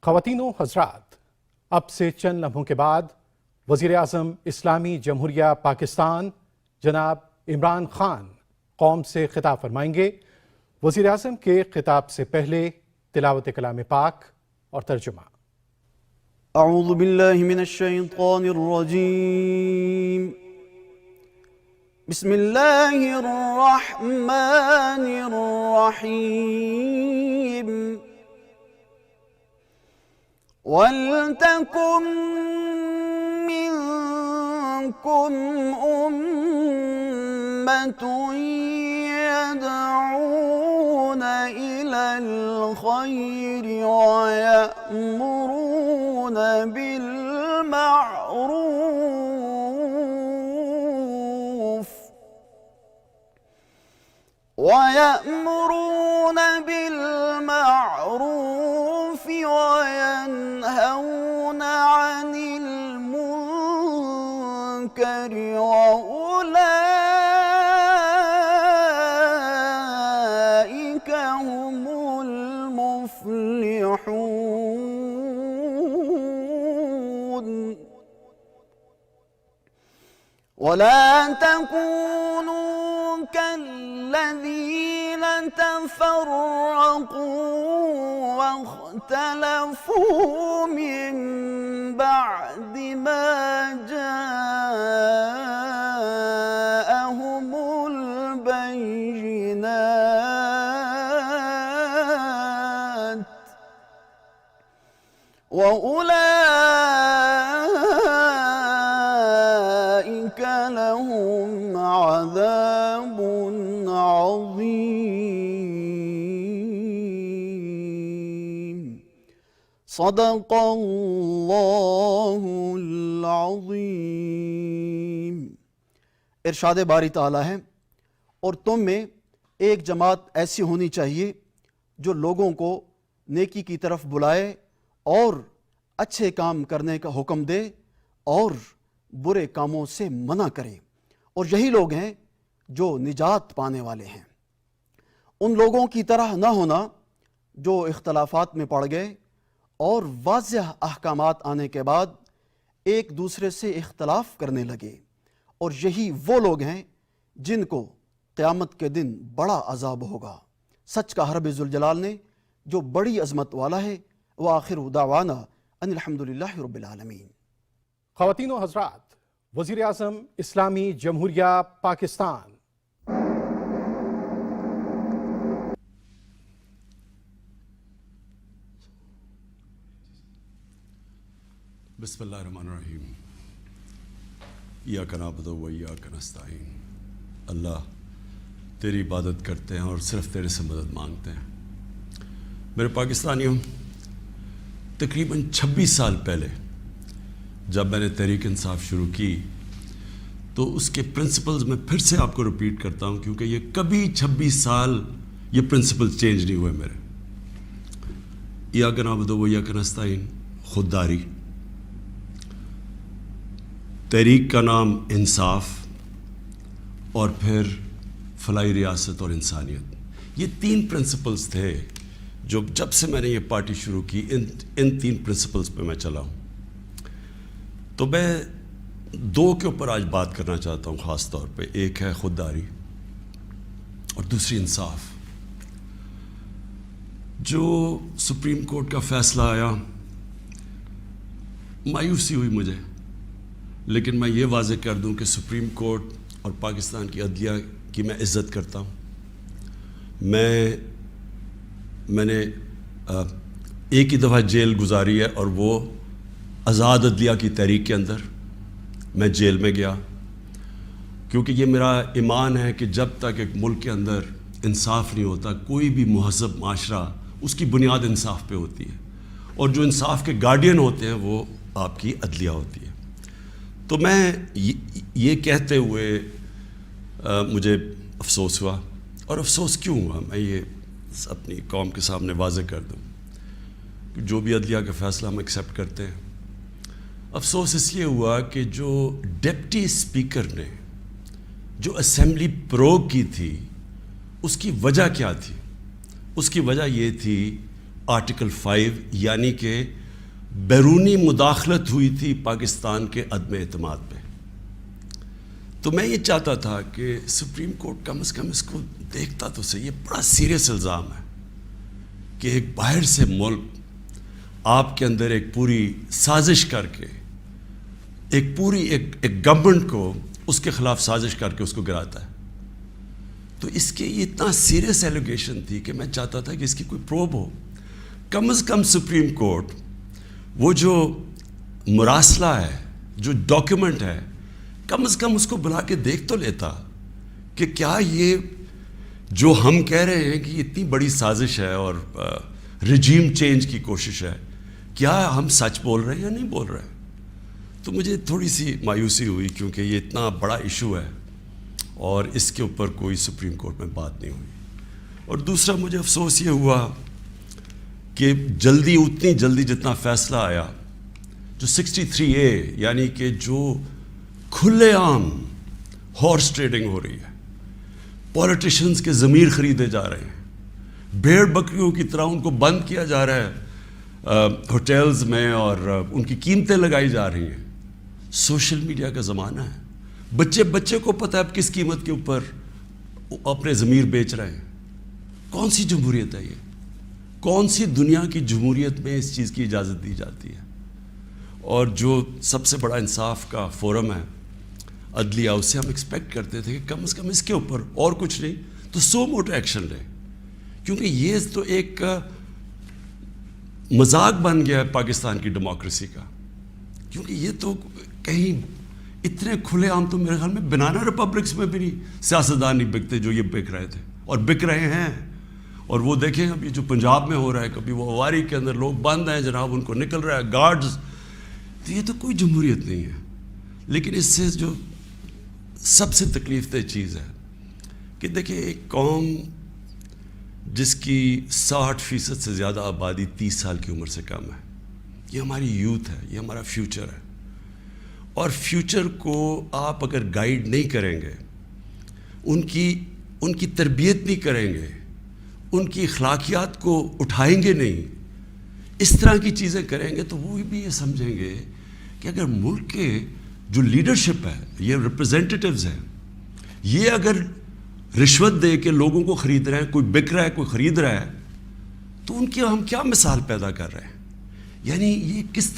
خواتین و حضرات، اب سے چند لمحوں کے بعد وزیر اعظم اسلامی جمہوریہ پاکستان جناب عمران خان قوم سے خطاب فرمائیں گے۔ وزیر اعظم کے خطاب سے پہلے تلاوت کلام پاک اور ترجمہ۔ اعوذ باللہ من الشیطان الرجیم، بسم اللہ الرحمن الرحیم۔ وَلْتَكُن مِّنكُمْ أُمَّةٌ يَدْعُونَ إِلَى الْخَيْرِ وَيَأْمُرُونَ بالمعروف وينهون عن المنكر وأولئك هم المفلحون۔ ولا تكونوا كالذين تفرقوا واختلفوا من بعد ما جاءهم البينات وأولئك لهم عذاب عظیم۔ صدق اللہ العظیم۔ ارشاد باری تعالیٰ ہے، اور تم میں ایک جماعت ایسی ہونی چاہیے جو لوگوں کو نیکی کی طرف بلائے اور اچھے کام کرنے کا حکم دے اور برے کاموں سے منع کرے، اور یہی لوگ ہیں جو نجات پانے والے ہیں۔ ان لوگوں کی طرح نہ ہونا جو اختلافات میں پڑ گئے اور واضح احکامات آنے کے بعد ایک دوسرے سے اختلاف کرنے لگے، اور یہی وہ لوگ ہیں جن کو قیامت کے دن بڑا عذاب ہوگا۔ سچ کا رب ذوالجلال نے جو بڑی عظمت والا ہے۔ وآخر دعوانا ان الحمدللہ رب العالمین۔ خواتین و حضرات، وزیر اعظم اسلامی جمہوریہ پاکستان۔ بسم اللہ الرحمن الرحیم۔ ایاک نعبد و ایاک نستعین۔ اللہ، تیری عبادت کرتے ہیں اور صرف تیرے سے مدد مانگتے ہیں۔ میرے پاکستانیوں، تقریباً 26 سال پہلے جب میں نے تحریک انصاف شروع کی تو اس کے پرنسپلز میں پھر سے آپ کو ریپیٹ کرتا ہوں، کیونکہ یہ کبھی 26 سال یہ پرنسپل چینج نہیں ہوئے میرے۔ ایاک نعبد و ایاک نستعین، خودداری، تحریک کا نام انصاف، اور پھر فلاحی ریاست اور انسانیت۔ یہ 3 پرنسپلز تھے جو جب سے میں نے یہ پارٹی شروع کی ان 3 پرنسپلز پہ میں چلا ہوں۔ تو میں 2 کے اوپر آج بات کرنا چاہتا ہوں خاص طور پہ۔ ایک ہے خودداری اور دوسری انصاف۔ جو سپریم کورٹ کا فیصلہ آیا، مایوسی ہوئی مجھے، لیکن میں یہ واضح کر دوں کہ سپریم کورٹ اور پاکستان کی عدلیہ کی میں عزت کرتا ہوں۔ میں نے ایک ہی دفعہ جیل گزاری ہے، اور وہ آزاد عدلیہ کی تحریک کے اندر میں جیل میں گیا، کیونکہ یہ میرا ایمان ہے کہ جب تک ایک ملک کے اندر انصاف نہیں ہوتا، کوئی بھی مہذب معاشرہ اس کی بنیاد انصاف پہ ہوتی ہے، اور جو انصاف کے گارڈین ہوتے ہیں وہ آپ کی عدلیہ ہوتی ہے۔ تو میں یہ کہتے ہوئے مجھے افسوس ہوا، اور افسوس کیوں ہوا میں یہ اپنی قوم کے سامنے واضح کر دوں۔ جو بھی عدلیہ کا فیصلہ ہم ایکسیپٹ کرتے ہیں، افسوس اس لیے ہوا کہ جو ڈپٹی اسپیکر نے جو اسمبلی پروگ کی تھی، اس کی وجہ کیا تھی؟ اس کی وجہ یہ تھی آرٹیکل 5 یعنی کہ بیرونی مداخلت ہوئی تھی پاکستان کے عدم اعتماد پہ. تو میں یہ چاہتا تھا کہ سپریم کورٹ کم از کم اس کو دیکھتا تو صحیح. یہ بڑا سیریس الزام ہے کہ ایک باہر سے ملک آپ کے اندر ایک پوری سازش کر کے ایک گورنمنٹ کو اس کے خلاف سازش کر کے اس کو گراتا ہے. تو اس کے یہ اتنا سیریس ایلیگیشن تھی کہ میں چاہتا تھا کہ اس کی کوئی پروب ہو. کم از کم سپریم کورٹ وہ جو مراسلہ ہے, جو ڈاکیومنٹ ہے, کم از کم اس کو بلا کے دیکھ تو لیتا کہ کیا یہ جو ہم کہہ رہے ہیں کہ یہ اتنی بڑی سازش ہے اور رجیم چینج کی کوشش ہے, کیا ہم سچ بول رہے ہیں یا نہیں بول رہے ہیں. تو مجھے تھوڑی سی مایوسی ہوئی کیونکہ یہ اتنا بڑا ایشو ہے اور اس کے اوپر کوئی سپریم کورٹ میں بات نہیں ہوئی. اور دوسرا مجھے افسوس یہ ہوا کہ اتنی جلدی جتنا فیصلہ آیا, جو 63A یعنی کہ جو کھلے عام ہارس ٹریڈنگ ہو رہی ہے, پولیٹیشنز کے ضمیر خریدے جا رہے ہیں, بھیڑ بکریوں کی طرح ان کو بند کیا جا رہا ہے ہوٹلز میں اور ان کی قیمتیں لگائی جا رہی ہیں. سوشل میڈیا کا زمانہ ہے, بچے کو پتہ ہے اب کس قیمت کے اوپر اپنے ضمیر بیچ رہے ہیں. کون سی جمہوریت ہے یہ؟ کون سی دنیا کی جمہوریت میں اس چیز کی اجازت دی جاتی ہے؟ اور جو سب سے بڑا انصاف کا فورم ہے عدلیہ, اس سے ہم ایکسپیکٹ کرتے تھے کہ کم از کم اس کے اوپر اور کچھ نہیں تو سو موٹو ایکشن لے, کیونکہ یہ تو ایک مذاق بن گیا ہے پاکستان کی ڈیموکریسی کا. کیونکہ یہ تو کہیں اتنے کھلے عام تو میرے خیال میں بنانا ریپبلکس میں بھی نہیں سیاستدان نہیں بکتے جو یہ بک رہے تھے اور بک رہے ہیں. اور وہ دیکھیں ابھی جو پنجاب میں ہو رہا ہے, کبھی وہ اواری کے اندر لوگ بند ہیں جناب, ان کو نکل رہا ہے گارڈز. تو یہ تو کوئی جمہوریت نہیں ہے. لیکن اس سے جو سب سے تکلیف دہ چیز ہے کہ دیکھیں ایک قوم جس کی 60% سے زیادہ آبادی 30 سال کی عمر سے کم ہے, یہ ہماری یوتھ ہے, یہ ہمارا فیوچر ہے. اور فیوچر کو آپ اگر گائیڈ نہیں کریں گے, ان کی تربیت نہیں کریں گے, ان کی اخلاقیات کو اٹھائیں گے نہیں, اس طرح کی چیزیں کریں گے, تو وہ بھی یہ سمجھیں گے کہ اگر ملک کے جو لیڈرشپ ہے, یہ ریپرزینٹیٹیوز ہیں, یہ اگر رشوت دے کے لوگوں کو خرید رہے ہیں, کوئی بک رہا ہے کوئی خرید رہا ہے, تو ان کی ہم کیا مثال پیدا کر رہے ہیں. یعنی یہ کس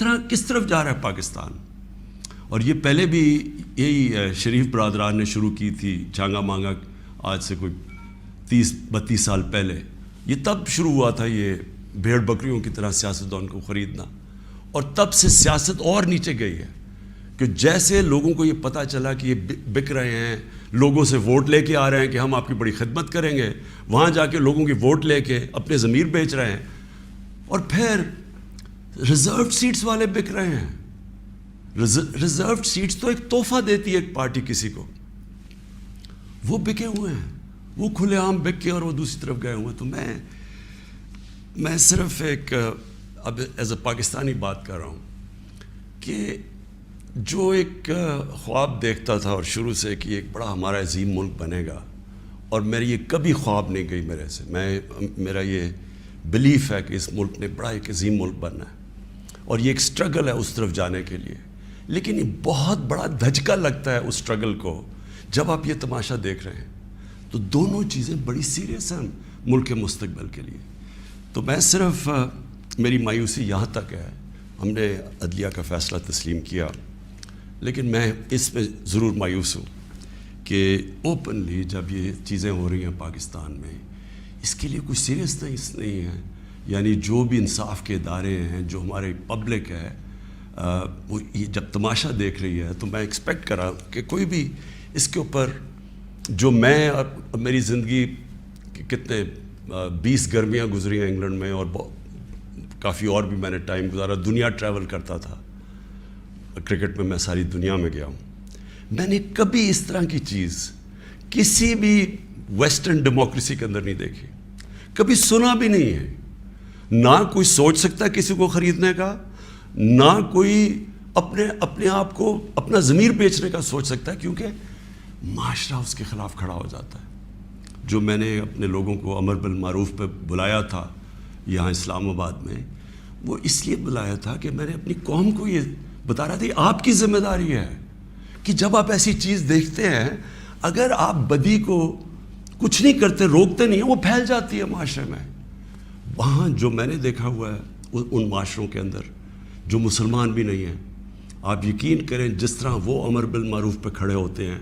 طرف جا رہا ہے پاکستان. اور یہ پہلے بھی یہی شریف برادران نے شروع کی تھی چانگا مانگا, آج سے کوئی 30-32 سال پہلے. یہ تب شروع ہوا تھا یہ بھیڑ بکریوں کی طرح سیاستدان کو خریدنا, اور تب سے سیاست اور نیچے گئی ہے کہ جیسے لوگوں کو یہ پتہ چلا کہ یہ بک رہے ہیں, لوگوں سے ووٹ لے کے آ رہے ہیں کہ ہم آپ کی بڑی خدمت کریں گے, وہاں جا کے لوگوں کی ووٹ لے کے اپنے ضمیر بیچ رہے ہیں, اور پھر ریزروڈ سیٹس والے بک رہے ہیں. ریزروڈ سیٹس تو ایک تحفہ دیتی ہے ایک پارٹی کسی کو, وہ بکے ہوئے ہیں, وہ کھلے عام بک کے اور وہ دوسری طرف گئے ہوئے ہیں. تو میں صرف ایک اب ایز اے پاکستانی بات کر رہا ہوں کہ جو ایک خواب دیکھتا تھا اور شروع سے کہ ایک بڑا ہمارا عظیم ملک بنے گا, اور میری یہ کبھی خواب نہیں گئی میرے سے, میرا یہ بلیف ہے کہ اس ملک نے بڑا ایک عظیم ملک بننا ہے, اور یہ ایک سٹرگل ہے اس طرف جانے کے لیے. لیکن یہ بہت بڑا دھچکا لگتا ہے اس سٹرگل کو جب آپ یہ تماشا دیکھ رہے ہیں. تو دونوں چیزیں بڑی سیریس ہیں ملک کے مستقبل کے لیے. تو میں صرف میری مایوسی یہاں تک ہے, ہم نے عدلیہ کا فیصلہ تسلیم کیا, لیکن میں اس میں ضرور مایوس ہوں کہ اوپنلی جب یہ چیزیں ہو رہی ہیں پاکستان میں, اس کے لیے کوئی سیریسنس نہیں ہے. یعنی جو بھی انصاف کے ادارے ہیں, جو ہمارے پبلک ہے, وہ یہ جب تماشا دیکھ رہی ہے, تو میں ایکسپیکٹ کر رہا ہوں کہ کوئی بھی اس کے اوپر, جو میں اور میری زندگی کتنے 20 گرمیاں گزری ہیں انگلینڈ میں, اور کافی اور بھی میں نے ٹائم گزارا, دنیا ٹریول کرتا تھا, کرکٹ میں ساری دنیا میں گیا ہوں. میں نے کبھی اس طرح کی چیز کسی بھی ویسٹرن ڈیموکریسی کے اندر نہیں دیکھی, کبھی سنا بھی نہیں ہے. نہ کوئی سوچ سکتا کسی کو خریدنے کا, نہ کوئی اپنے آپ کو اپنا ضمیر بیچنے کا سوچ سکتا ہے, کیونکہ معاشرہ اس کے خلاف کھڑا ہو جاتا ہے. جو میں نے اپنے لوگوں کو امر بالمعروف پہ بلایا تھا, یہاں اسلام آباد میں، وہ اس لیے بلایا تھا کہ میں نے اپنی قوم کو یہ بتا رہا تھا یہ آپ کی ذمہ داری ہے کہ جب آپ ایسی چیز دیکھتے ہیں، اگر آپ بدی کو کچھ نہیں کرتے، روکتے نہیں ہیں، وہ پھیل جاتی ہے معاشرے میں. وہاں جو میں نے دیکھا ہوا ہے ان معاشروں کے اندر جو مسلمان بھی نہیں ہیں، آپ یقین کریں جس طرح وہ امر بالمعروف پہ کھڑے ہوتے ہیں،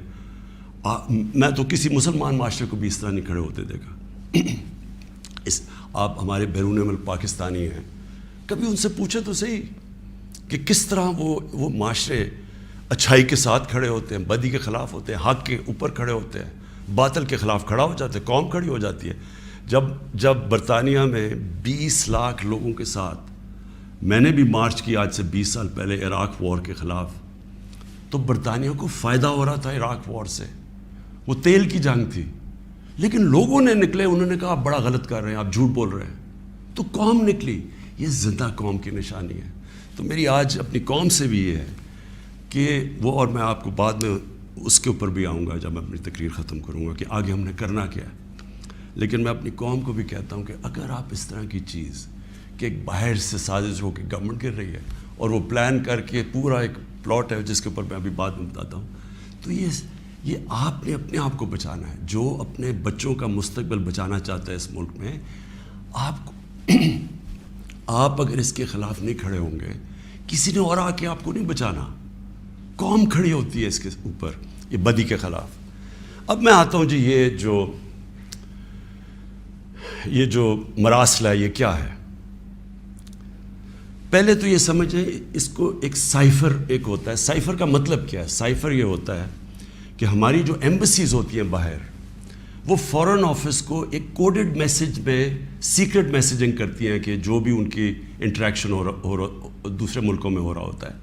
میں تو کسی مسلمان معاشرے کو بھی اس طرح نہیں کھڑے ہوتے دیکھا. آپ ہمارے بیرون ملک پاکستانی ہیں، کبھی ان سے پوچھیں تو صحیح کہ کس طرح وہ معاشرے اچھائی کے ساتھ کھڑے ہوتے ہیں، بدی کے خلاف ہوتے ہیں، حق کے اوپر کھڑے ہوتے ہیں، باطل کے خلاف کھڑا ہو جاتے ہیں، قوم کھڑی ہو جاتی ہے. جب برطانیہ میں 20 لاکھ لوگوں کے ساتھ میں نے بھی مارچ کی آج سے 20 سال پہلے عراق وار کے خلاف، تو برطانیہ کو فائدہ ہو رہا تھا عراق وار سے، وہ تیل کی جنگ تھی، لیکن لوگوں نے نکلے، انہوں نے کہا آپ بڑا غلط کر رہے ہیں، آپ جھوٹ بول رہے ہیں، تو قوم نکلی. یہ زندہ قوم کی نشانی ہے. تو میری آج اپنی قوم سے بھی یہ ہے کہ وہ، اور میں آپ کو بعد میں اس کے اوپر بھی آؤں گا جب میں اپنی تقریر ختم کروں گا کہ آگے ہم نے کرنا کیا ہے، لیکن میں اپنی قوم کو بھی کہتا ہوں کہ اگر آپ اس طرح کی چیز کہ ایک باہر سے سازش ہو کے گورنمنٹ گر رہی ہے اور وہ پلان کر کے پورا ایک پلاٹ ہے جس کے اوپر میں ابھی بعد میں بتاتا ہوں، تو یہ آپ نے اپنے آپ کو بچانا ہے. جو اپنے بچوں کا مستقبل بچانا چاہتا ہے اس ملک میں، آپ اگر اس کے خلاف نہیں کھڑے ہوں گے، کسی نے اور آ کے آپ کو نہیں بچانا. قوم کھڑی ہوتی ہے اس کے اوپر، یہ بدی کے خلاف. اب میں آتا ہوں جی، یہ جو مراسلہ ہے یہ کیا ہے. پہلے تو یہ سمجھیں اس کو ایک سائفر ایک ہوتا ہے. سائفر کا مطلب کیا ہے؟ سائفر یہ ہوتا ہے کہ ہماری جو ایمبسیز ہوتی ہیں باہر، وہ فورن آفس کو ایک کوڈڈ میسج میں سیکرٹ میسیجنگ کرتی ہیں کہ جو بھی ان کی انٹریکشن دوسرے ملکوں میں ہو رہا ہوتا ہے.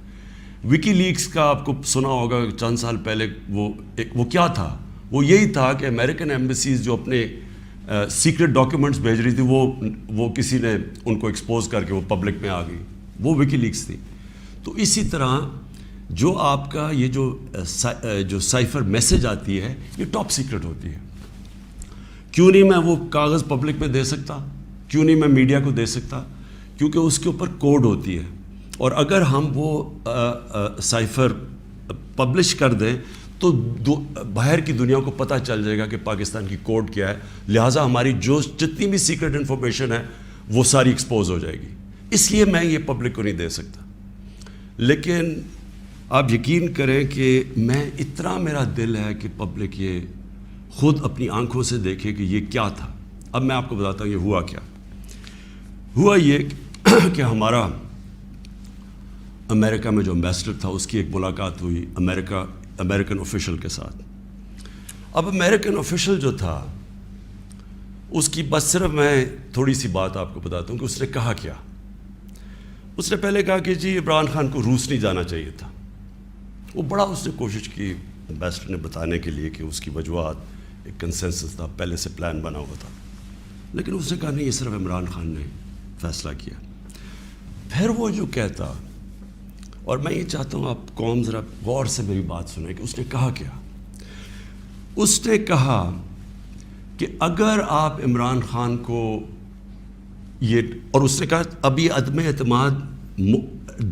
وکی لیکس کا آپ کو سنا ہوگا چند سال پہلے، وہ کیا تھا؟ وہ یہی تھا کہ امریکن ایمبسیز جو اپنے سیکرٹ ڈاکیومنٹس بھیج رہی تھی، وہ کسی نے ان کو ایکسپوز کر کے وہ پبلک میں آ گئی، وہ وکی لیکس تھی. تو اسی طرح جو آپ کا یہ جو سائفر میسج آتی ہے، یہ ٹاپ سیکرٹ ہوتی ہے. کیوں نہیں میں وہ کاغذ پبلک میں دے سکتا؟ کیوں نہیں میں میڈیا کو دے سکتا؟ کیونکہ اس کے اوپر کوڈ ہوتی ہے، اور اگر ہم وہ سائفر پبلش کر دیں تو باہر کی دنیا کو پتہ چل جائے گا کہ پاکستان کی کوڈ کیا ہے، لہٰذا ہماری جتنی بھی سیکرٹ انفارمیشن ہے وہ ساری ایکسپوز ہو جائے گی. اس لیے میں یہ پبلک کو نہیں دے سکتا. لیکن آپ یقین کریں کہ میں اتنا میرا دل ہے کہ پبلک یہ خود اپنی آنکھوں سے دیکھے کہ یہ کیا تھا. اب میں آپ کو بتاتا ہوں یہ ہوا کیا. ہوا یہ کہ ہمارا امریکہ میں جو امبیسڈر تھا اس کی ایک ملاقات ہوئی امریکن آفیشل کے ساتھ. اب امریکن آفیشل جو تھا اس کی بس صرف میں تھوڑی سی بات آپ کو بتاتا ہوں کہ اس نے کہا کیا. اس نے پہلے کہا کہ جی عمران خان کو روس نہیں جانا چاہیے تھا. وہ بڑا اس نے کوشش کی امبیسڈر نے بتانے کے لیے کہ اس کی وجوہات، ایک کنسنسس تھا، پہلے سے پلان بنا ہوا تھا، لیکن اس نے کہا نہیں، یہ صرف عمران خان نے فیصلہ کیا. پھر وہ جو کہتا، اور میں یہ چاہتا ہوں آپ قوم ذرا غور سے میری بات سنیں کہ اس نے کہا کیا. اس نے کہا کہ اگر آپ عمران خان کو یہ، اور اس نے کہا ابھی عدم اعتماد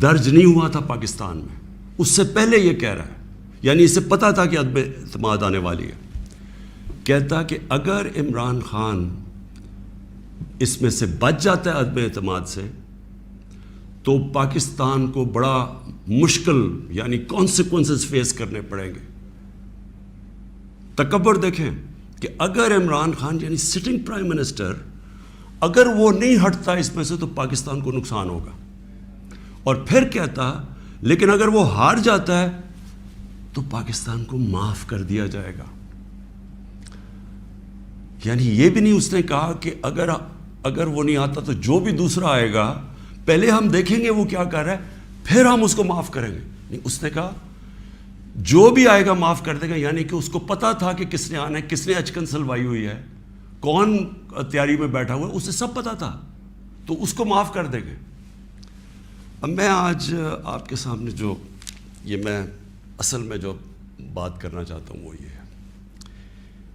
درج نہیں ہوا تھا پاکستان میں، اس سے پہلے یہ کہہ رہا ہے، یعنی اسے پتہ تھا کہ عدم اعتماد آنے والی ہے. کہتا کہ اگر عمران خان اس میں سے بچ جاتا ہے عدم اعتماد سے، تو پاکستان کو بڑا مشکل یعنی کانسیکوینسز فیس کرنے پڑیں گے. تکبر دیکھیں کہ اگر عمران خان یعنی سٹنگ پرائم منسٹر اگر وہ نہیں ہٹتا اس میں سے تو پاکستان کو نقصان ہوگا. اور پھر کہتا لیکن اگر وہ ہار جاتا ہے تو پاکستان کو معاف کر دیا جائے گا. یعنی یہ بھی نہیں اس نے کہا کہ اگر وہ نہیں آتا تو جو بھی دوسرا آئے گا پہلے ہم دیکھیں گے وہ کیا کر رہا ہے پھر ہم اس کو معاف کریں گے. نہیں، اس نے کہا جو بھی آئے گا معاف کر دے گا. یعنی کہ اس کو پتا تھا کہ کس نے آنا ہے، کس نے اچکن سلوائی ہوئی ہے، کون تیاری میں بیٹھا ہوا ہے، اسے سب پتا تھا، تو اس کو معاف کر دیں گے. اب میں آج آپ کے سامنے جو میں اصل میں جو بات کرنا چاہتا ہوں وہ یہ ہے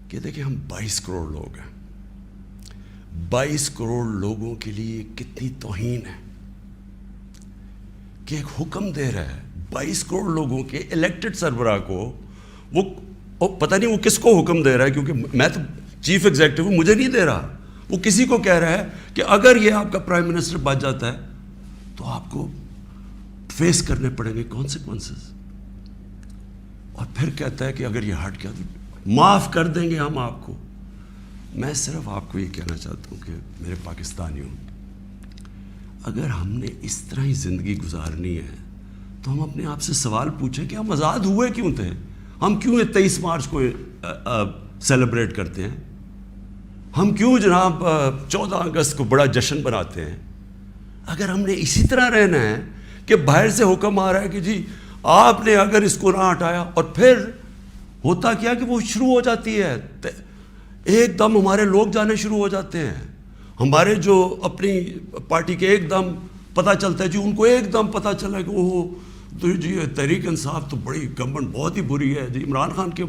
کہ دیکھیں ہم 22 کروڑ لوگ ہیں. 22 کروڑ لوگوں کے لیے کتنی توہین ہے کہ ایک حکم دے رہا ہے 22 کروڑ لوگوں کے الیکٹڈ سربراہ کو، وہ پتہ نہیں وہ کس کو حکم دے رہا ہے، کیونکہ میں تو چیف ایگزیکٹو ہوں، مجھے نہیں دے رہا، وہ کسی کو کہہ رہا ہے کہ اگر یہ آپ کا پرائم منسٹر بچ جاتا ہے تو آپ کو فیس کرنے پڑیں گے کانسیکوینسز، اور پھر کہتا ہے کہ اگر یہ ہٹ گیا تو معاف کر دیں گے ہم آپ کو۔ میں صرف آپ کو یہ کہنا چاہتا ہوں کہ میرے پاکستانیوں، اگر ہم نے اس طرح ہی زندگی گزارنی ہے تو ہم اپنے آپ سے سوال پوچھیں کہ ہم آزاد ہوئے کیوں تھے؟ ہم کیوں 23 مارچ کو سیلیبریٹ کرتے ہیں؟ ہم کیوں جناب 14 اگست کو بڑا جشن بناتے ہیں؟ اگر ہم نے اسی طرح رہنا ہے کہ باہر سے حکم آ رہا ہے کہ جی آپ نے اگر اس کو نہ ہٹایا، اور پھر ہوتا کیا کہ وہ شروع ہو جاتی ہے، ایک دم ہمارے لوگ جانے شروع ہو جاتے ہیں، ہمارے جو اپنی پارٹی کے ایک دم پتہ چلتا ہے جی، ان کو ایک دم پتہ چلا کہ وہ تو جی تحریک انصاف تو بڑی گورنمنٹ بہت ہی بری ہے جی، عمران خان کے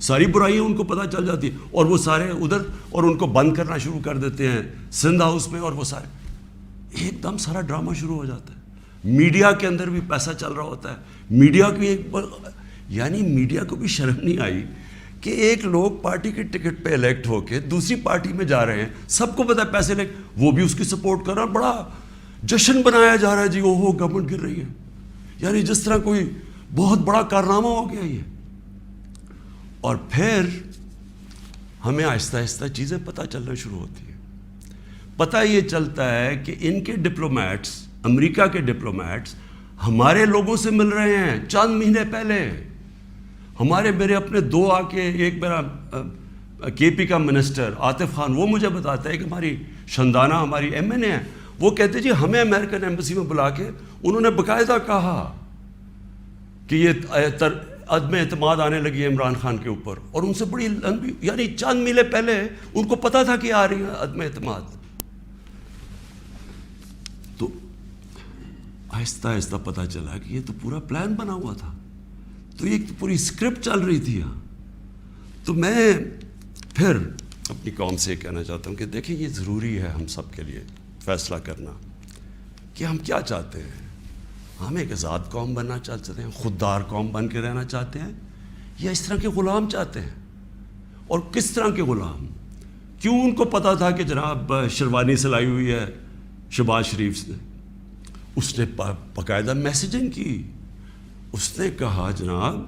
ساری برائیاں ان کو پتہ چل جاتی ہیں، اور وہ سارے ادھر اور ان کو بند کرنا شروع کر دیتے ہیں سندھ ہاؤس میں، اور وہ سارے ایک دم سارا ڈرامہ شروع ہو جاتا ہے۔ میڈیا کے اندر بھی پیسہ چل رہا ہوتا ہے، میڈیا کی یعنی میڈیا کو بھی شرم نہیں آئی کہ ایک لوگ پارٹی کے ٹکٹ پہ الیکٹ ہو کے دوسری پارٹی میں جا رہے ہیں، سب کو پتہ ہے پیسے لے، وہ بھی اس کی سپورٹ کر رہا ہے، بڑا جشن بنایا جا رہا ہے جی اوہو گورنمنٹ گر رہی ہے، یعنی جس طرح کوئی بہت بڑا کارنامہ ہو گیا یہ۔ اور پھر ہمیں آہستہ آہستہ چیزیں پتہ چلنا شروع ہوتی ہیں۔ پتہ یہ چلتا ہے کہ ان کے ڈپلومیٹس، امریکہ کے ڈپلومیٹس ہمارے لوگوں سے مل رہے ہیں چند مہینے پہلے، میرے اپنے دو آ کے، ایک میرا کے پی کا منسٹر عاطف خان، وہ مجھے بتاتا ہے کہ ہماری شندانہ ہماری ایم این اے ہے، وہ کہتے جی ہمیں امریکن ایمبیسی میں بلا کے انہوں نے باقاعدہ کہا کہ یہ عدم اعتماد آنے لگی ہے عمران خان کے اوپر، اور ان سے بڑی لمبی، یعنی چند مہینے پہلے ان کو پتہ تھا کہ آ رہی ہے عدم اعتماد۔ تو آہستہ آہستہ پتہ چلا کہ یہ تو پورا پلان بنا ہوا تھا، تو یہ پوری اسکرپٹ چل رہی تھی یہاں۔ تو میں پھر اپنی قوم سے یہ کہنا چاہتا ہوں کہ دیکھیں یہ ضروری ہے ہم سب کے لیے فیصلہ کرنا کہ ہم کیا چاہتے ہیں۔ ہم ایک آزاد قوم بننا چاہتے ہیں، خوددار قوم بن کے رہنا چاہتے ہیں، یا اس طرح کے غلام چاہتے ہیں؟ اور کس طرح کے غلام؟ کیوں ان کو پتا تھا کہ جناب شیروانی سلائی ہوئی ہے شہباز شریف نے؟ اس نے باقاعدہ میسیجنگ کی، اس نے کہا جناب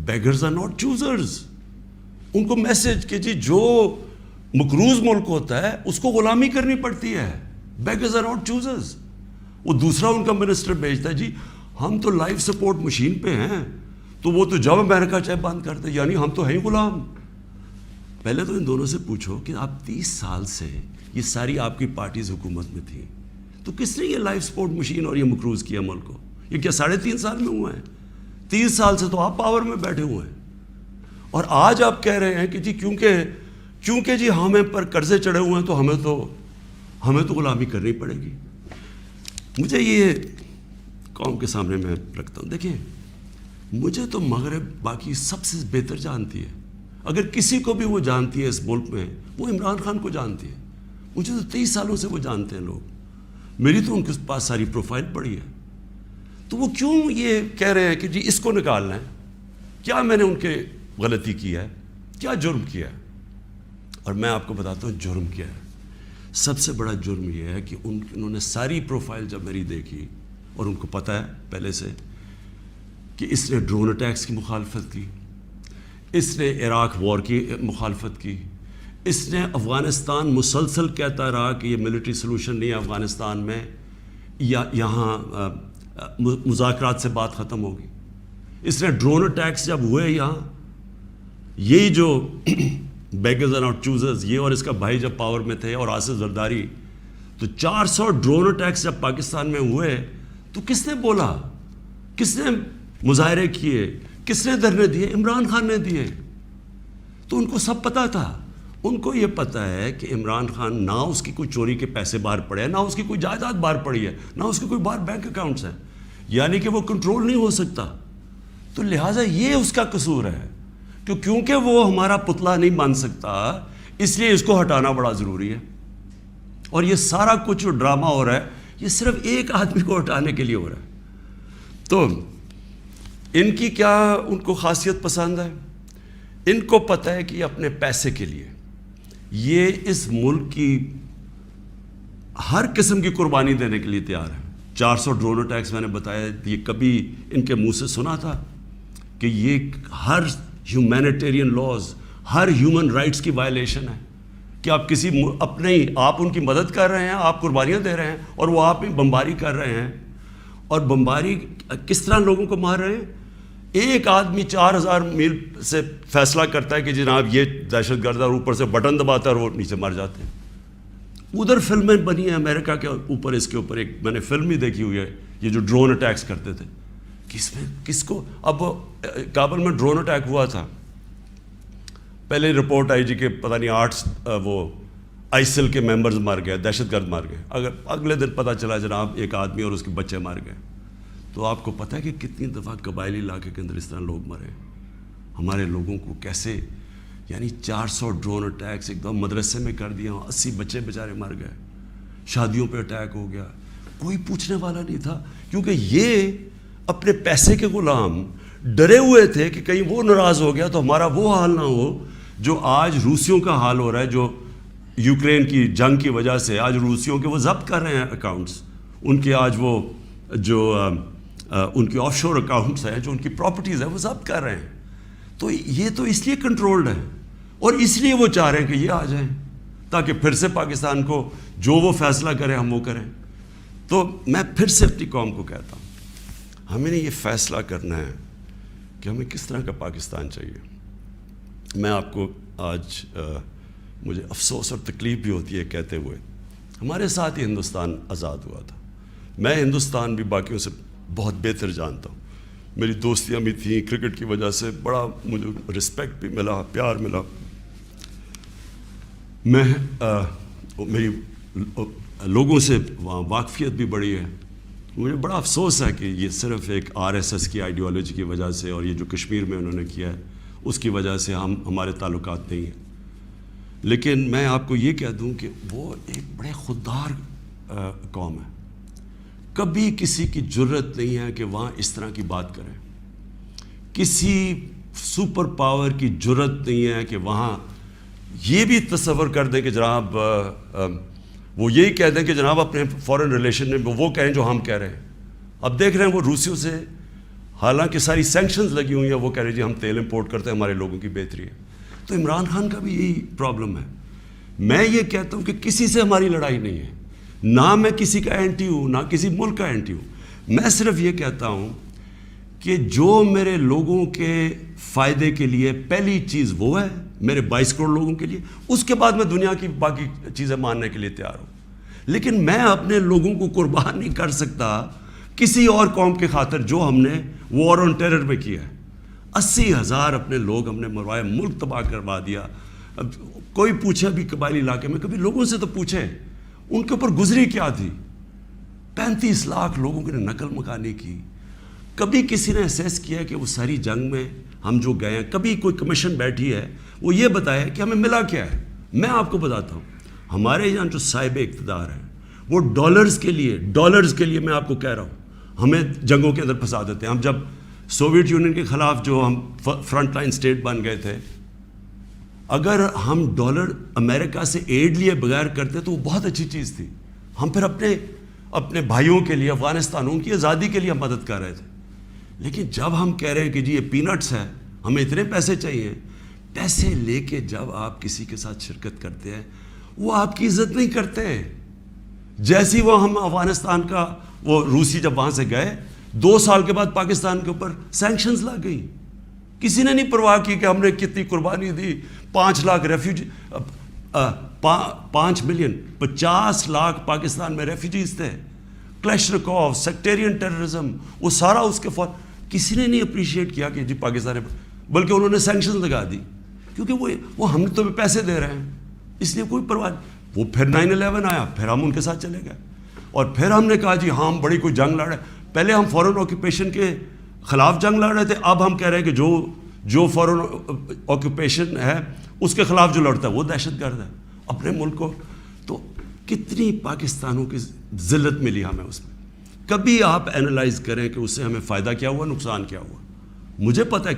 بیگرز آر ناٹ چوزرز، ان کو میسیج کہ جی جو مقروض ملک ہوتا ہے اس کو غلامی کرنی پڑتی ہے، بیگرز آر ناٹ چوزرز۔ وہ دوسرا ان کا منسٹر بھیجتا ہے جی ہم تو لائف سپورٹ مشین پہ ہیں، تو وہ تو جب امریکہ چاہے بند کرتے، یعنی ہم تو ہیں ہی غلام۔ پہلے تو ان دونوں سے پوچھو کہ آپ 30 سال سے یہ ساری آپ کی پارٹیز حکومت میں تھیں، تو کس نے یہ لائف سپورٹ مشین اور یہ مقروض کیا ملک کو؟ یہ کیا 3.5 سال میں ہوا ہے؟ 30 سال سے تو آپ پاور میں بیٹھے ہوئے ہیں، اور آج آپ کہہ رہے ہیں کہ جی کیونکہ جی ہمیں پر قرضے چڑھے ہوئے ہیں تو ہمیں تو غلامی کرنی پڑے گی۔ مجھے یہ قوم کے سامنے میں رکھتا ہوں، دیکھیں مجھے تو مغرب باقی سب سے بہتر جانتی ہے، اگر کسی کو بھی وہ جانتی ہے اس ملک میں وہ عمران خان کو جانتی ہے، مجھے تو 23 سالوں سے وہ جانتے ہیں لوگ، میری تو ان کے پاس ساری پروفائل پڑی ہے، تو وہ کیوں یہ کہہ رہے ہیں کہ جی اس کو نکالنا ہے؟ کیا میں نے ان کے غلطی کی ہے؟ کیا جرم کیا ہے؟ اور میں آپ کو بتاتا ہوں جرم کیا ہے۔ سب سے بڑا جرم یہ ہے کہ انہوں نے ساری پروفائل جب میری دیکھی، اور ان کو پتہ ہے پہلے سے کہ اس نے ڈرون اٹیکس کی مخالفت کی، اس نے عراق وار کی مخالفت کی، اس نے افغانستان مسلسل کہتا رہا کہ یہ ملٹری سلوشن نہیں ہے افغانستان میں، یا یہاں مذاکرات سے بات ختم ہوگی، اس نے ڈرون اٹیکس جب ہوئے یہاں، یہی جو بیگرز آر ناٹ چوزرز، یہ اور اس کا بھائی جب پاور میں تھے اور آصف زرداری، تو 400 ڈرون اٹیکس جب پاکستان میں ہوئے تو کس نے بولا؟ کس نے مظاہرے کیے؟ کس نے دھرنے دیے؟ عمران خان نے دیے۔ تو ان کو سب پتہ تھا، ان کو یہ پتہ ہے کہ عمران خان نہ اس کی کوئی چوری کے پیسے باہر پڑے ہیں، نہ اس کی کوئی جائیداد باہر پڑی ہے، نہ اس کے کوئی باہر بینک اکاؤنٹس ہیں، یعنی کہ وہ کنٹرول نہیں ہو سکتا، تو لہٰذا یہ اس کا قصور ہے کہ کیونکہ وہ ہمارا پتلا نہیں بن سکتا، اس لیے اس کو ہٹانا بڑا ضروری ہے۔ اور یہ سارا کچھ جو ڈرامہ ہو رہا ہے یہ صرف ایک آدمی کو ہٹانے کے لیے ہو رہا ہے. تو ان کی کیا ان کو خاصیت پسند ہے؟ ان کو پتہ ہے کہ یہ اپنے پیسے کے لیے یہ اس ملک کی ہر قسم کی قربانی دینے کے لیے تیار ہے. 400 ڈرون اٹیکس میں نے بتایا, یہ کبھی ان کے منہ سے سنا تھا کہ یہ ہر ہیومینیٹیرین لاز, ہر ہیومن رائٹس کی وائلیشن ہے کہ آپ کسی اپنے آپ ان کی مدد کر رہے ہیں, آپ قربانیاں دے رہے ہیں اور وہ آپ میں بمباری کر رہے ہیں. اور بمباری کس طرح لوگوں کو مار رہے ہیں؟ ایک آدمی 4000 میل سے فیصلہ کرتا ہے کہ جناب یہ دہشت گرد ہے, اور اوپر سے بٹن دباتا ہے اور وہ نیچے مر جاتے ہیں. ادھر فلمیں بنی ہیں امریکہ کے اوپر, اس کے اوپر ایک میں نے فلم بھی دیکھی ہوئی ہے, یہ جو ڈرون اٹیکس کرتے تھے. کس کو اب کابل میں ڈرون اٹیک ہوا تھا, پہلے رپورٹ آئی جی کہ پتہ نہیں 8 وہ آئسل کے ممبرز مار گئے, دہشت گرد مار گئے. اگر اگلے دن پتہ چلا جناب ایک آدمی اور اس کے بچے مار گئے. تو آپ کو پتہ ہے کہ کتنی دفعہ قبائلی علاقے کے اندر اس طرح لوگ مرے, ہمارے لوگوں کو کیسے, یعنی 400 ڈرون اٹیکس ایک دم مدرسے میں کر دیا, 80 بچے بیچارے مر گئے, شادیوں پہ اٹیک ہو گیا, کوئی پوچھنے والا نہیں تھا. کیونکہ یہ اپنے پیسے کے غلام ڈرے ہوئے تھے کہ کہیں وہ ناراض ہو گیا تو ہمارا وہ حال نہ ہو جو آج روسیوں کا حال ہو رہا ہے, جو یوکرین کی جنگ کی وجہ سے آج روسیوں کے وہ ضبط کر رہے ہیں اکاؤنٹس, ان کے آج وہ جو ان کے آف شور اکاؤنٹس ہیں, جو ان کی پراپرٹیز ہیں وہ ضبط کر رہے ہیں. تو یہ تو اس لیے کنٹرولڈ ہے اور اس لیے وہ چاہ رہے ہیں کہ یہ آ جائیں تاکہ پھر سے پاکستان کو جو وہ فیصلہ کریں ہم وہ کریں. تو میں پھر سے اپنی قوم کو کہتا ہوں, ہمیں نے یہ فیصلہ کرنا ہے کہ ہمیں کس طرح کا پاکستان چاہیے. میں آپ کو آج مجھے افسوس اور تکلیف بھی ہوتی ہے کہتے ہوئے, ہمارے ساتھ ہی ہندوستان آزاد ہوا تھا. میں ہندوستان بھی باقیوں سے بہت بہتر جانتا ہوں, میری دوستیاں بھی تھیں, کرکٹ کی وجہ سے بڑا مجھے رسپیکٹ بھی ملا, پیار ملا. میں میری لوگوں سے وہاں واقفیت بھی بڑی ہے. مجھے بڑا افسوس ہے کہ یہ صرف ایک RSS کی آئیڈیالوجی کی وجہ سے اور یہ جو کشمیر میں انہوں نے کیا ہے اس کی وجہ سے ہمارے تعلقات نہیں ہیں. لیکن میں آپ کو یہ کہہ دوں کہ وہ ایک بڑے خوددار قوم ہے. کبھی کسی کی جرت نہیں ہے کہ وہاں اس طرح کی بات کریں. کسی سپر پاور کی جرت نہیں ہے کہ وہاں یہ بھی تصور کر دیں کہ جناب وہ یہی کہہ دیں کہ جناب اپنے فورن ریلیشن میں وہ کہیں جو ہم کہہ رہے ہیں. اب دیکھ رہے ہیں وہ روسیوں سے حالانکہ ساری سینکشنز لگی ہوئی ہیں, وہ کہہ رہے ہیں جی ہم تیل امپورٹ کرتے ہیں, ہمارے لوگوں کی بہتری ہے. تو عمران خان کا بھی یہی پرابلم ہے. میں یہ کہتا ہوں کہ کسی سے ہماری لڑائی نہیں ہے, نہ میں کسی کا اینٹی ہوں نہ کسی ملک کا اینٹی ہوں. میں صرف یہ کہتا ہوں کہ جو میرے لوگوں کے فائدے کے لیے پہلی چیز وہ ہے, میرے 22 کروڑ لوگوں کے لیے, اس کے بعد میں دنیا کی باقی چیزیں ماننے کے لیے تیار ہوں. لیکن میں اپنے لوگوں کو قربان نہیں کر سکتا کسی اور قوم کے خاطر جو ہم نے وار آن ٹیرر میں کیا ہے. 80,000 اپنے لوگ ہم نے مروائے, ملک تباہ کروا دیا. اب کوئی پوچھے بھی قبائلی علاقے میں, کبھی لوگوں سے تو پوچھیں ان کے اوپر گزری کیا تھی. 35 لاکھ لوگوں کی نقل مکانی کی. کبھی کسی نے اسیس کیا کہ وہ ساری جنگ میں ہم جو گئے ہیں, کبھی کوئی کمیشن بیٹھی ہے وہ یہ بتایا کہ ہمیں ملا کیا ہے؟ میں آپ کو بتاتا ہوں, ہمارے یہاں جو صاحب اقتدار ہیں وہ ڈالرز کے لیے میں آپ کو کہہ رہا ہوں ہمیں جنگوں کے اندر پھنسا دیتے ہیں. ہم جب سوویت یونین کے خلاف جو ہم فرنٹ لائن اسٹیٹ بن گئے تھے, اگر ہم ڈالر امریکہ سے ایڈ لیے بغیر کرتے تو وہ بہت اچھی چیز تھی. ہم پھر اپنے بھائیوں کے لیے, افغانستان ان کی آزادی کے لیے ہم مدد کر رہے تھے. لیکن جب ہم کہہ رہے ہیں کہ جی یہ پینٹس ہے, ہمیں اتنے پیسے چاہیے, پیسے لے کے جب آپ کسی کے ساتھ شرکت کرتے ہیں وہ آپ کی عزت نہیں کرتے. جیسی وہ ہم افغانستان کا وہ روسی جب وہاں سے گئے 2 سال کے بعد پاکستان کے اوپر سینکشنز لگ گئی. کسی نے نہیں پرواہ کی کہ ہم نے کتنی قربانی دی. 5 لاکھ ریفیوجی 5 ملین 50 لاکھ پاکستان میں ریفیوجیز تھے. کلیشنکوف, سیکٹیرین ٹیررزم, وہ سارا اس کے کسی نے نہیں اپریشیٹ کیا کہ جی پاکستان, بلکہ انہوں نے سینکشنز لگا دی کیونکہ وہ ہم تو پیسے دے رہے ہیں, اس لیے کوئی پرواہ. وہ پھر 9/11 آیا, پھر ہم ان کے ساتھ چلے گئے اور پھر ہم نے کہا جی ہاں ہم بڑی کوئی جنگ لڑ رہے ہیں. پہلے ہم فورن آکوپیشن کے خلاف جنگ لڑ رہے تھے, اب ہم کہہ رہے ہیں کہ جو فورن آکوپیشن ہے اس کے خلاف جو لڑتا ہے وہ دہشت گرد ہے. اپنے ملک کو تو کتنی پاکستانوں کی ذلت ملی ہمیں اس میں. کبھی آپ اینالائز کریں کہ اس سے ہمیں فائدہ کیا ہوا, نقصان کیا ہوا. مجھے پتہ ہے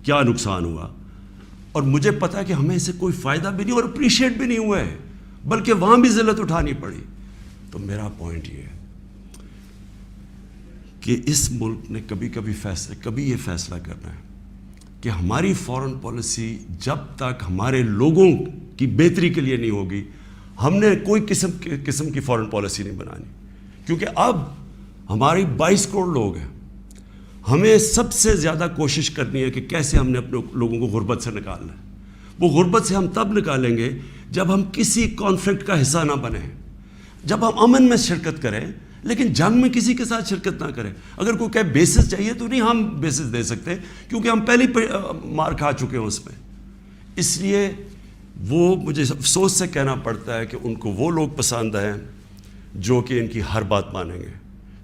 کیا نقصان ہوا, اور مجھے پتہ ہے کہ ہمیں اس سے کوئی فائدہ بھی نہیں اور اپریشیٹ بھی نہیں ہوا ہے, بلکہ وہاں بھی ذلت اٹھانی پڑی. تو میرا پوائنٹ یہ ہے کہ اس ملک نے کبھی یہ فیصلہ کرنا ہے کہ ہماری فارن پالیسی جب تک ہمارے لوگوں کی بہتری کے لیے نہیں ہوگی, ہم نے کوئی قسم کی فارن پالیسی نہیں بنانی. کیونکہ اب ہماری 22 کروڑ لوگ ہیں, ہمیں سب سے زیادہ کوشش کرنی ہے کہ کیسے ہم نے اپنے لوگوں کو غربت سے نکالنا ہے. وہ غربت سے ہم تب نکالیں گے جب ہم کسی کانفلکٹ کا حصہ نہ بنیں, جب ہم امن میں شرکت کریں لیکن جنگ میں کسی کے ساتھ شرکت نہ کریں. اگر کوئی کہے بیسس چاہیے تو نہیں ہم بیسس دے سکتے, کیونکہ ہم پہلے مار کھا چکے ہیں اس پہ. اس لیے وہ مجھے افسوس سے کہنا پڑتا ہے کہ ان کو وہ لوگ پسند ہیں جو کہ ان کی ہر بات مانیں گے,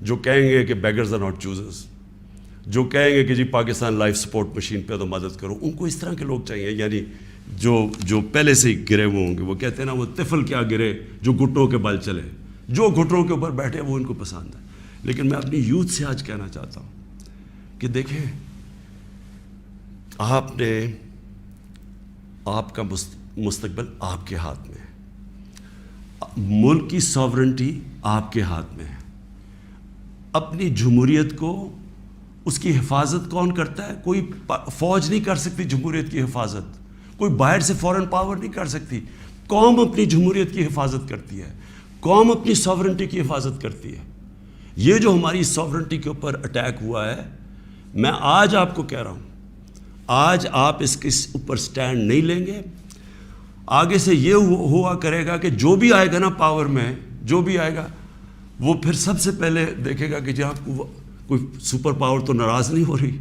جو کہیں گے کہ بیگرز آر ناٹ چوزرز, جو کہیں گے کہ جی پاکستان لائف سپورٹ مشین پہ تو مدد کرو. ان کو اس طرح کے لوگ چاہیے, یعنی جو پہلے سے ہی گرے ہوئے ہوں گے. وہ کہتے ہیں نا وہ طفل کیا گرے جو گھٹنوں کے بل چلے, جو گھٹنوں کے اوپر بیٹھے وہ ان کو پسند ہے. لیکن میں اپنی یوتھ سے آج کہنا چاہتا ہوں کہ دیکھیں, آپ کا مستقبل آپ کے ہاتھ میں ہے, ملک کی ساورنٹی آپ کے ہاتھ میں ہے. اپنی جمہوریت کو, اس کی حفاظت کون کرتا ہے؟ کوئی فوج نہیں کر سکتی جمہوریت کی حفاظت, کوئی باہر سے فورن پاور نہیں کر سکتی. قوم اپنی جمہوریت کی حفاظت کرتی ہے, قوم اپنی ساورنٹی کی حفاظت کرتی ہے. یہ جو ہماری ساورنٹی کے اوپر اٹیک ہوا ہے, میں آج آپ کو کہہ رہا ہوں, آج آپ اس کے اوپر سٹینڈ نہیں لیں گے, آگے سے یہ ہوا کرے گا کہ جو بھی آئے گا نا پاور میں, جو بھی آئے گا وہ پھر سب سے پہلے دیکھے گا کہ جی آپ کو کوئی سپر پاور تو ناراض نہیں ہو رہی,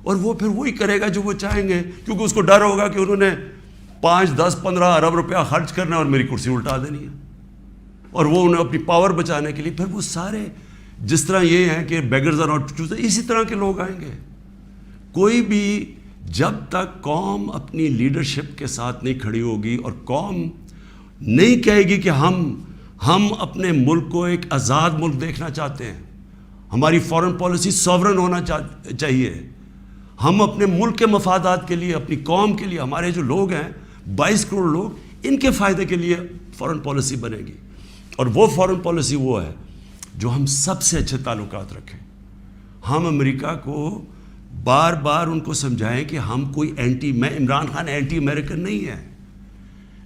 اور وہ پھر وہی کرے گا جو وہ چاہیں گے, کیونکہ اس کو ڈر ہوگا کہ انہوں نے 5, 10, 15 ارب روپیہ خرچ کرنا اور میری کرسی الٹا دینی ہے. اور وہ انہیں اپنی پاور بچانے کے لیے پھر وہ سارے, جس طرح یہ ہیں کہ بیگرز آر ناٹ چوزرز, اسی طرح کے لوگ آئیں گے. کوئی بھی جب تک قوم اپنی لیڈرشپ کے ساتھ نہیں کھڑی ہوگی اور قوم نہیں کہے گی کہ ہم اپنے ملک کو ایک آزاد ملک دیکھنا چاہتے ہیں, ہماری فارن پالیسی ساورن ہونا چاہیے, ہم اپنے ملک کے مفادات کے لیے, اپنی قوم کے لیے, ہمارے جو لوگ ہیں 22 کروڑ لوگ, ان کے فائدے کے لیے فارن پالیسی بنے گی. اور وہ فارن پالیسی وہ ہے جو ہم سب سے اچھے تعلقات رکھیں. ہم امریکہ کو بار بار ان کو سمجھائیں کہ ہم کوئی میں عمران خان اینٹی امریکن نہیں ہے,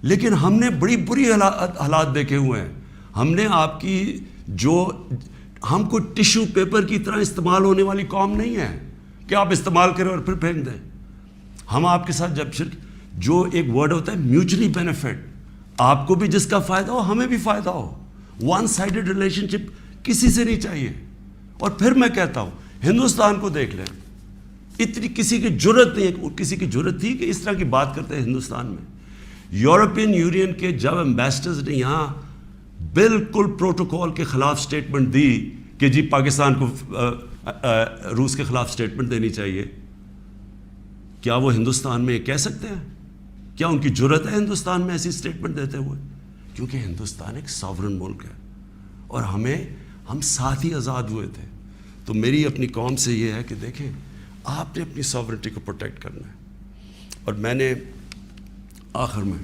لیکن ہم نے بڑی بری حالات دیکھے ہوئے ہیں. ہم نے آپ کی ہم کوئی ٹیشو پیپر کی طرح استعمال ہونے والی قوم نہیں ہے کہ آپ استعمال کریں اور پھر پھینک دیں. ہم آپ کے ساتھ جو ایک ورڈ ہوتا ہے میوچلی بینیفٹ, آپ کو بھی جس کا فائدہ ہو ہمیں بھی فائدہ ہو. ون سائیڈڈ ریلیشن شپ کسی سے نہیں چاہیے. اور پھر میں کہتا ہوں ہندوستان کو دیکھ لیں, اتنی کسی کی جرت نہیں, کسی کی جرت تھی کہ اس طرح کی بات کرتے ہیں ہندوستان میں. یورپین یونین کے جب ایمبیسڈرز نے یہاں بالکل پروٹوکول کے خلاف سٹیٹمنٹ دی کہ جی پاکستان کو روس کے خلاف سٹیٹمنٹ دینی چاہیے, کیا وہ ہندوستان میں کہہ سکتے ہیں؟ کیا ان کی جرت ہے ہندوستان میں ایسی سٹیٹمنٹ دیتے ہوئے؟ کیونکہ ہندوستان ایک ساورن ملک ہے اور ہم ساتھ ہی آزاد ہوئے تھے. تو میری اپنی قوم سے یہ ہے کہ دیکھیں, آپ نے اپنی ساورنٹی کو پروٹیکٹ کرنا ہے. اور میں نے آخر میں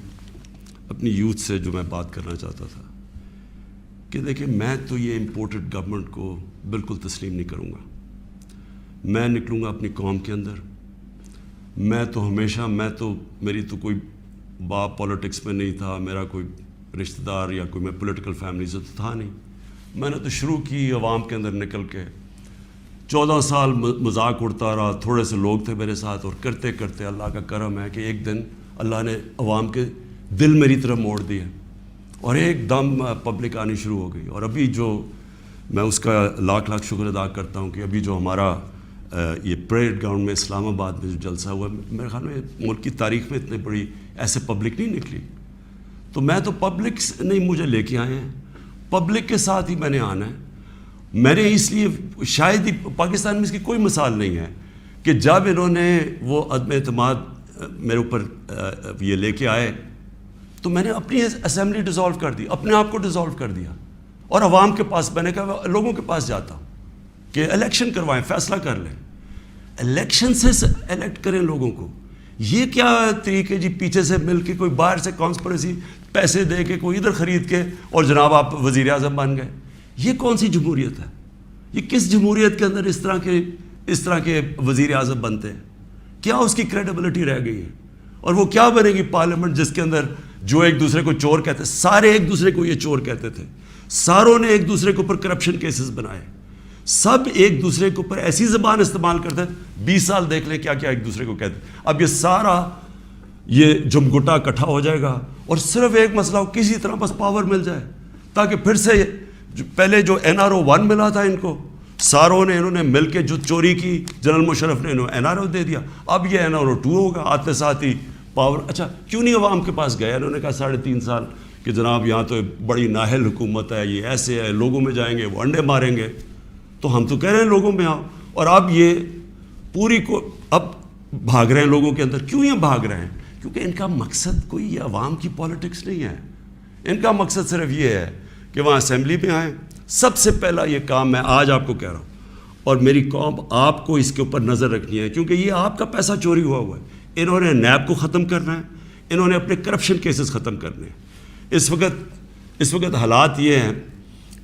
اپنی یوتھ سے جو میں بات کرنا چاہتا تھا کہ دیکھیں, میں تو یہ امپورٹڈ گورنمنٹ کو بالکل تسلیم نہیں کروں گا. میں نکلوں گا اپنی قوم کے اندر. میں تو ہمیشہ میری تو کوئی باپ پولیٹکس میں نہیں تھا, میرا کوئی رشتہ دار یا کوئی میں پولیٹیکل فیملی سے تو تھا نہیں. میں نے تو شروع کی عوام کے اندر نکل کے, 14 سال مذاق اڑتا رہا, تھوڑے سے لوگ تھے میرے ساتھ, اور کرتے کرتے اللہ کا کرم ہے کہ ایک دن اللہ نے عوام کے دل میری طرف موڑ دیے اور ایک دم پبلک آنی شروع ہو گئی. اور ابھی جو میں اس کا لاکھ شکر ادا کرتا ہوں کہ ابھی جو ہمارا یہ پریڈ گراؤنڈ میں اسلام آباد میں جو جلسہ ہوا, میرے خیال میں ملک کی تاریخ میں اتنے بڑی ایسے پبلک نہیں نکلی. تو میں تو پبلک نہیں مجھے لے کے آئے ہیں, پبلک کے ساتھ ہی میں نے آنا ہے. میں نے اس لیے شاید ہی پاکستان میں اس کی کوئی مثال نہیں ہے کہ جب انہوں نے وہ عدم اعتماد میرے اوپر یہ لے کے آئے تو میں نے اپنی اسمبلی ڈیزالو کر دی, اپنے آپ کو ڈیزالو کر دیا, اور عوام کے پاس میں نے کہا لوگوں کے پاس جاتا ہوں کہ الیکشن کروائیں, فیصلہ کر لیں, الیکشن سے الیکٹ کریں لوگوں کو. یہ کیا طریقے جی, پیچھے سے مل کے کوئی باہر سے کانسپریسی پیسے دے کے کوئی ادھر خرید کے اور جناب آپ وزیر اعظم بن گئے. یہ کون سی جمہوریت ہے؟ یہ کس جمہوریت کے اندر اس طرح کے وزیر اعظم بنتے ہیں؟ کیا اس کی کریڈیبلٹی رہ گئی ہے؟ اور وہ کیا بنے گی پارلیمنٹ جس کے اندر جو ایک دوسرے کو چور کہتے, سارے ایک دوسرے کو یہ چور کہتے تھے, ساروں نے ایک دوسرے کے اوپر کرپشن کیسز بنائے, سب ایک دوسرے کے اوپر ایسی زبان استعمال کرتے ہیں. 20 سال دیکھ لیں کیا کیا ایک دوسرے کو کہتے ہیں. اب یہ سارا یہ جمگٹا اکٹھا ہو جائے گا اور صرف ایک مسئلہ ہو, کسی طرح بس پاور مل جائے, تاکہ پھر سے پہلے جو NRO 1 ملا تھا ان کو, ساروں نے انہوں نے مل کے جو چوری کی, جنرل مشرف نے انہوں NRO دے دیا. اب یہ NRO 2 ہوگا, آتے ساتھ ہی پاور. اچھا کیوں نہیں عوام کے پاس گئے؟ انہوں نے کہا 3.5 سال کہ جناب یہاں تو بڑی نااہل حکومت ہے, یہ ایسے ہے, لوگوں میں جائیں گے وہ انڈے ماریں گے. تو ہم تو کہہ رہے ہیں لوگوں میں آؤ, اور اب یہ پوری کو اب بھاگ رہے ہیں لوگوں کے اندر. کیوں یہ بھاگ رہے ہیں؟ کیونکہ ان کا مقصد کوئی یہ عوام کی پالیٹکس نہیں ہے. ان کا مقصد صرف یہ ہے کہ وہاں اسمبلی میں آئیں. سب سے پہلا یہ کام میں آج آپ کو کہہ رہا ہوں, اور میری قوم آپ کو اس کے اوپر نظر رکھنی ہے, کیونکہ یہ آپ کا پیسہ چوری ہوا ہے. انہوں نے نیب کو ختم کرنا ہے, انہوں نے اپنے کرپشن کیسز ختم کرنے ہیں. اس وقت حالات یہ ہیں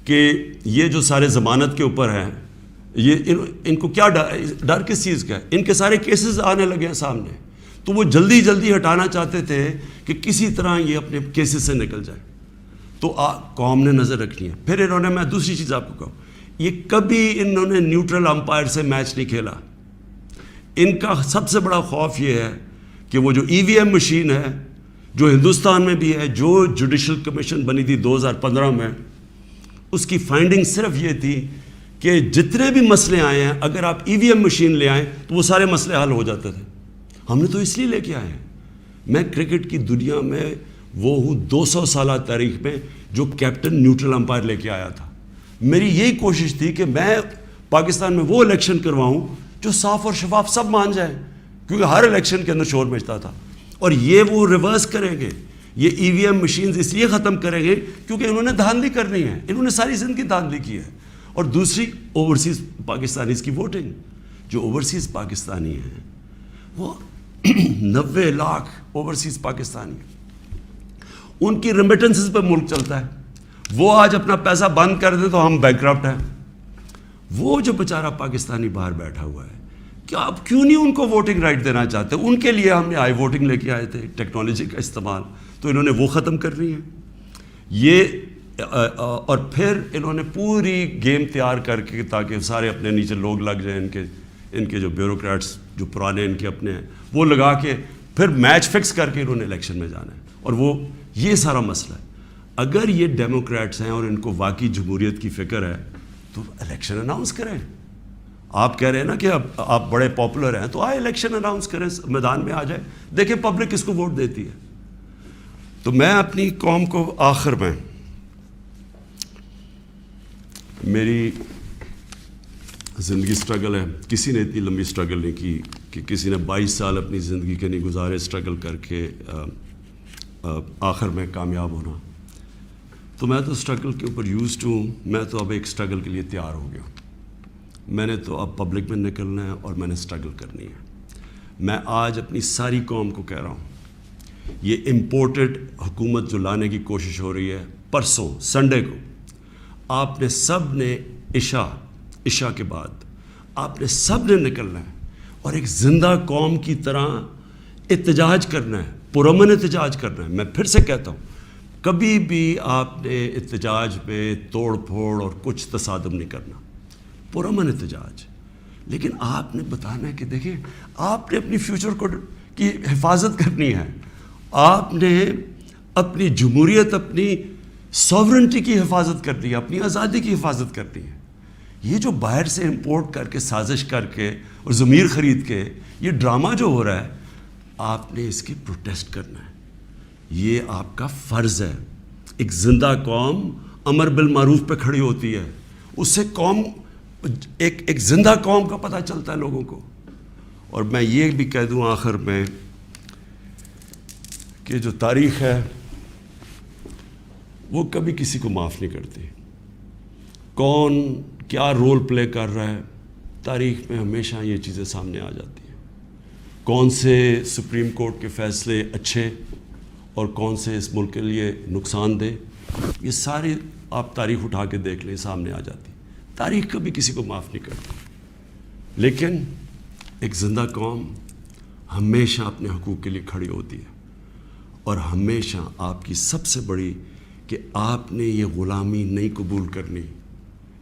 کہ یہ جو سارے ضمانت کے اوپر ہیں, یہ ان کو کیا ڈر کس چیز کا ہے؟ ان کے سارے کیسز آنے لگے ہیں سامنے, تو وہ جلدی جلدی ہٹانا چاہتے تھے کہ کسی طرح یہ اپنے کیسز سے نکل جائے. تو قوم نے نظر رکھنی ہے. پھر انہوں نے, میں دوسری چیز آپ کو کہوں, یہ کبھی انہوں نے نیوٹرل امپائر سے میچ نہیں کھیلا. ان کا سب سے بڑا خوف یہ ہے کہ وہ جو EVM مشین ہے جو ہندوستان میں بھی ہے, جو جوڈیشل کمیشن بنی تھی 2015 میں, اس کی فائنڈنگ صرف یہ تھی کہ جتنے بھی مسئلے آئے ہیں اگر آپ EVM مشین لے آئیں تو وہ سارے مسئلے حل ہو جاتے تھے. ہم نے تو اس لیے لے کے آئے ہیں. میں کرکٹ کی دنیا میں وہ ہوں 200 سالہ تاریخ میں جو کیپٹن نیوٹرل امپائر لے کے آیا تھا. میری یہی کوشش تھی کہ میں پاکستان میں وہ الیکشن کرواؤں جو صاف اور شفاف سب مان جائیں, کیونکہ ہر الیکشن کے اندر شور مچتا تھا. اور یہ وہ ریورس کریں گے, یہ EVM مشینز اس لیے ختم کریں گے کیونکہ انہوں نے دھاندلی کرنی ہے. انہوں نے ساری زندگی دھاندلی کی ہے. اور دوسری اوورسیز پاکستانیز کی ووٹنگ, جو اوورسیز پاکستانی ہیں وہ 90 لاکھ اوورسیز پاکستانی ہیں, ان کی ریمیٹنسز پہ ملک چلتا ہے. وہ آج اپنا پیسہ بند کر دیں تو ہم بینکرپٹ ہیں. وہ جو بیچارہ پاکستانی باہر بیٹھا ہوا ہے, کیا آپ کیوں نہیں ان کو ووٹنگ رائٹ دینا چاہتے؟ ان کے لیے ہم نے آئی ووٹنگ لے کے آئے تھے, ٹیکنالوجی کا استعمال, تو انہوں نے وہ ختم کرنی ہے. یہ اور پھر انہوں نے پوری گیم تیار کر کے تاکہ سارے اپنے نیچے لوگ لگ جائیں, ان کے جو بیوروکریٹس جو پرانے ان کے اپنے ہیں وہ لگا کے پھر میچ فکس کر کے انہوں نے الیکشن میں جانا ہے. اور وہ یہ سارا مسئلہ ہے. اگر یہ ڈیموکریٹس ہیں اور ان کو واقعی جمہوریت کی فکر ہے تو الیکشن اناؤنس کریں. آپ کہہ رہے ہیں نا کہ اب آپ بڑے پاپولر ہیں, تو آئے الیکشن اناؤنس کریں, میدان میں آ جائے, دیکھیں پبلک کس کو ووٹ دیتی ہے. تو میں اپنی قوم کو آخر میں, میری زندگی سٹرگل ہے, کسی نے اتنی لمبی سٹرگل نہیں کی کہ کسی نے 22 سال اپنی زندگی کے نہیں گزارے سٹرگل کر کے آخر میں کامیاب ہونا. تو میں تو سٹرگل کے اوپر یوزڈ ہوں. میں تو اب ایک سٹرگل کے لیے تیار ہو گیا ہوں. میں نے تو اب پبلک میں نکلنا ہے اور میں نے سٹرگل کرنی ہے. میں آج اپنی ساری قوم کو کہہ رہا ہوں, یہ امپورٹڈ حکومت جو لانے کی کوشش ہو رہی ہے, پرسوں سنڈے کو آپ نے سب نے عشاء کے بعد آپ نے سب نے نکلنا ہے اور ایک زندہ قوم کی طرح احتجاج کرنا ہے, پرامن احتجاج کرنا ہے. میں پھر سے کہتا ہوں, کبھی بھی آپ نے احتجاج میں توڑ پھوڑ اور کچھ تصادم نہیں کرنا, پرامن احتجاج. لیکن آپ نے بتانا ہے کہ دیکھیں آپ نے اپنی فیوچر کو کی حفاظت کرنی ہے, آپ نے اپنی جمہوریت, اپنی سوورنٹی کی حفاظت کرنی ہے, اپنی آزادی کی حفاظت کرنی ہے. یہ جو باہر سے امپورٹ کر کے سازش کر کے اور ضمیر خرید کے یہ ڈرامہ جو ہو رہا ہے, آپ نے اس کی پروٹیسٹ کرنا ہے. یہ آپ کا فرض ہے. ایک زندہ قوم امر بالمعروف پہ کھڑی ہوتی ہے, اس سے قوم ایک زندہ قوم کا پتہ چلتا ہے لوگوں کو. اور میں یہ بھی کہہ دوں آخر میں کہ جو تاریخ ہے وہ کبھی کسی کو معاف نہیں کرتی. کون کیا رول پلے کر رہا ہے تاریخ میں ہمیشہ یہ چیزیں سامنے آ جاتی ہیں. کون سے سپریم کورٹ کے فیصلے اچھے اور کون سے اس ملک کے لیے نقصان دہ، یہ ساری آپ تاریخ اٹھا کے دیکھ لیں، سامنے آ جاتی. تاریخ کبھی کسی کو معاف نہیں کرتی. لیکن ایک زندہ قوم ہمیشہ اپنے حقوق کے لیے کھڑی ہوتی ہے، اور ہمیشہ آپ کی سب سے بڑی کہ آپ نے یہ غلامی نہیں قبول کرنی.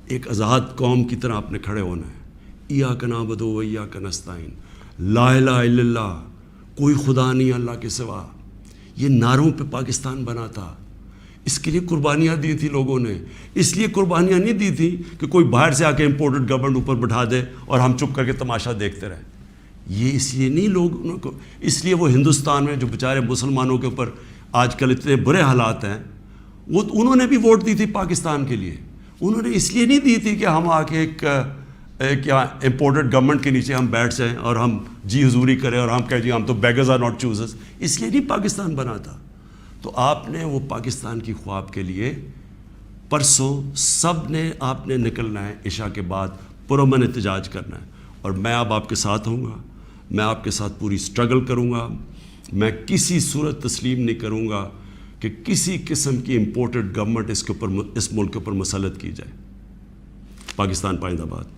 ایک آزاد قوم کی طرح آپ نے کھڑے ہونا ہے. ایاک نعبد و ایاک نستعین، لا الہ الا اللہ، کوئی خدا نہیں اللہ کے سوا. یہ نعروں پہ پاکستان بنا تھا. اس کے لیے قربانیاں دی تھی لوگوں نے. اس لیے قربانیاں نہیں دی تھی کہ کوئی باہر سے آ کے امپورٹڈ گورنمنٹ اوپر بٹھا دے اور ہم چپ کر کے تماشا دیکھتے رہیں. یہ اس لیے نہیں لوگوں کو، اس لیے وہ ہندوستان میں جو بیچارے مسلمانوں کے اوپر آج کل اتنے برے حالات ہیں، وہ انہوں نے بھی ووٹ دی تھی پاکستان کے لیے. انہوں نے اس لیے نہیں دی تھی کہ ہم آ کے ایک امپورٹڈ گورنمنٹ کے نیچے ہم بیٹھ جائیں اور ہم جی حضوری کریں اور ہم کہیں جی ہم تو بیگرز آر ناٹ چوزرز. اس لیے نہیں پاکستان بنا تھا. تو آپ نے وہ پاکستان کی خواب کے لیے پرسوں سب نے آپ نے نکلنا ہے، عشاء کے بعد پرامن احتجاج کرنا ہے. اور میں اب آپ کے ساتھ ہوں گا، میں آپ کے ساتھ پوری سٹرگل کروں گا. میں کسی صورت تسلیم نہیں کروں گا کہ کسی قسم کی امپورٹڈ گورنمنٹ اس ملک کے اوپر مسلط کی جائے. پاکستان پائندہ باد.